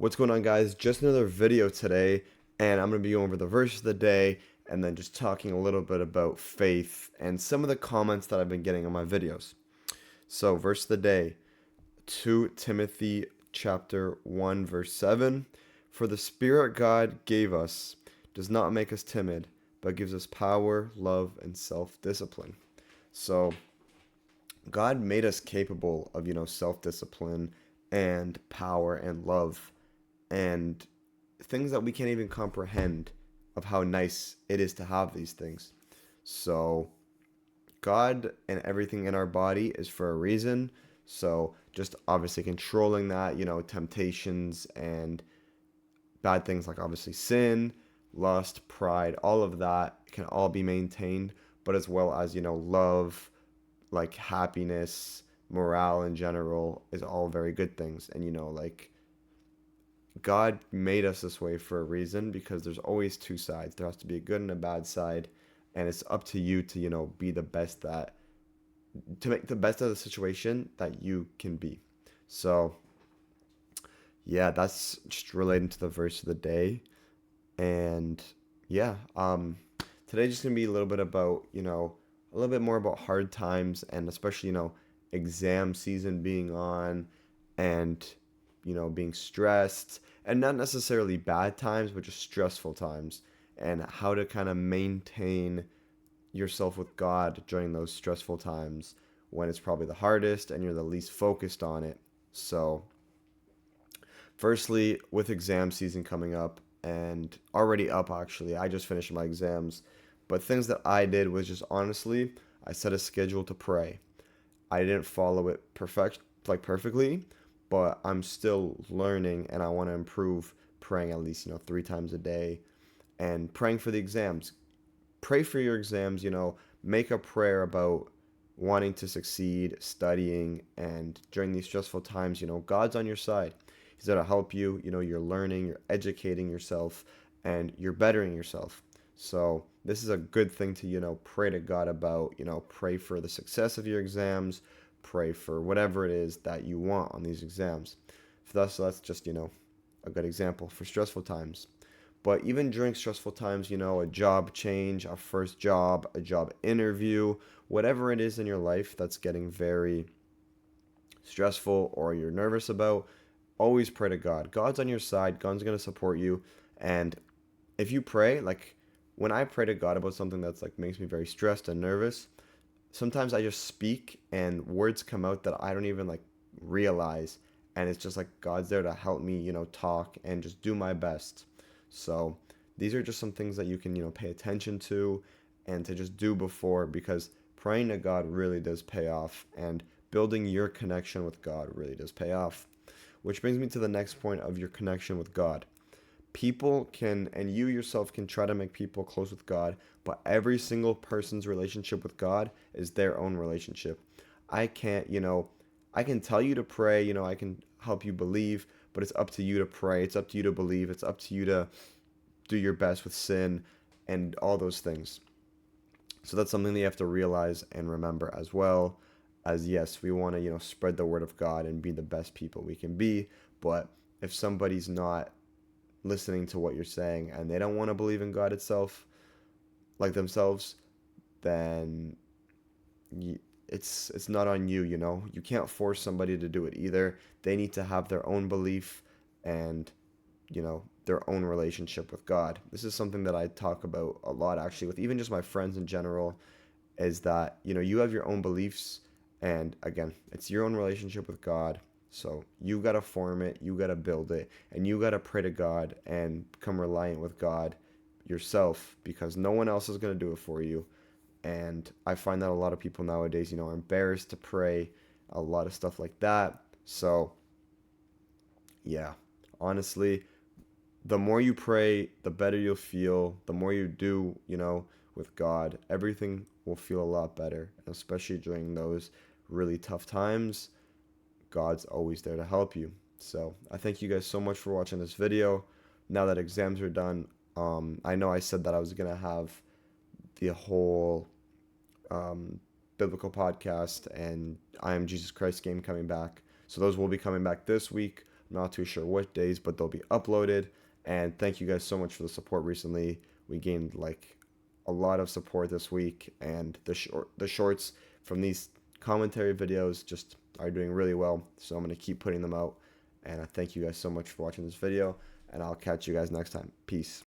What's going on, guys? Just another video today, and I'm going to be going over the verse of the day and then just talking a little bit about faith and some of the comments that I've been getting on my videos. So, verse of the day, 2 Timothy chapter 1 verse 7. For the Spirit God gave us does not make us timid, but gives us power, love, and self-discipline. So, God made us capable of, self-discipline and power and love and things that we can't even comprehend of how nice it is to have these things. So, God and everything in our body is for a reason. So, just obviously controlling that, temptations and bad things like obviously sin, lust, pride, all of that can all be maintained, but as well as, love, like happiness, morale in general is all very good things. And, like God made us this way for a reason because there's always two sides. There has to be a good and a bad side, and it's up to you to, be the best that to make the best of the situation that you can be. So, yeah, that's just relating to the verse of the day. And yeah, today's just gonna be a little bit about, a little bit more about hard times and especially, exam season being on and, being stressed and not necessarily bad times, but just stressful times and how to kind of maintain yourself with God during those stressful times when it's probably the hardest and you're the least focused on it. So, firstly, with exam season coming up and already up, actually, I just finished my exams. But things that I did was just honestly, I set a schedule to pray. I didn't follow it perfectly, but I'm still learning and I want to improve praying at least, 3 times a day and praying for the exams. Pray for your exams, make a prayer about wanting to succeed, studying, and during these stressful times, God's on your side. He's there to help you. You're learning, you're educating yourself, and you're bettering yourself. So, this is a good thing to, pray to God about. Pray for the success of your exams, pray for whatever it is that you want on these exams. So that's just, a good example for stressful times. But even during stressful times, a job change, a first job, a job interview, whatever it is in your life that's getting very stressful or you're nervous about, always pray to God. God's on your side, God's going to support you. And if you pray, like when I pray to God about something that's like makes me very stressed and nervous, sometimes I just speak and words come out that I don't even like realize. And it's just like God's there to help me, talk and just do my best. So these are just some things that you can, pay attention to and to just do before because praying to God really does pay off and building your connection with God really does pay off. Which brings me to the next point of your connection with God. People can, and you yourself can try to make people close with God, but every single person's relationship with God is their own relationship. I can't, I can tell you to pray, I can help you believe, but it's up to you to pray. It's up to you to believe. It's up to you to do your best with sin and all those things. So that's something that you have to realize and remember as well. As yes, we want to, spread the word of God and be the best people we can be. But if somebody's not listening to what you're saying and they don't want to believe in God itself, like themselves, then it's not on you. You can't force somebody to do it either. They need to have their own belief and their own relationship with God. This is something that I talk about a lot actually with even just my friends in general, is that you have your own beliefs, and again, it's your own relationship with God. So you got to form it, you got to build it, and you got to pray to God and become reliant with God yourself because no one else is going to do it for you. And I find that a lot of people nowadays, are embarrassed to pray, a lot of stuff like that. So, yeah, honestly, the more you pray, the better you'll feel. The more you do, with God, everything will feel a lot better. And especially during those really tough times, God's always there to help you. So I thank you guys so much for watching this video. Now that exams are done, I know I said that I was gonna have the whole biblical podcast and I Am Jesus Christ game coming back. So those will be coming back this week. I'm not too sure what days, but they'll be uploaded. And thank you guys so much for the support recently. We gained like a lot of support this week, and the shorts from these commentary videos just are doing really well. So I'm gonna keep putting them out. And I thank you guys so much for watching this video, and I'll catch you guys next time. Peace.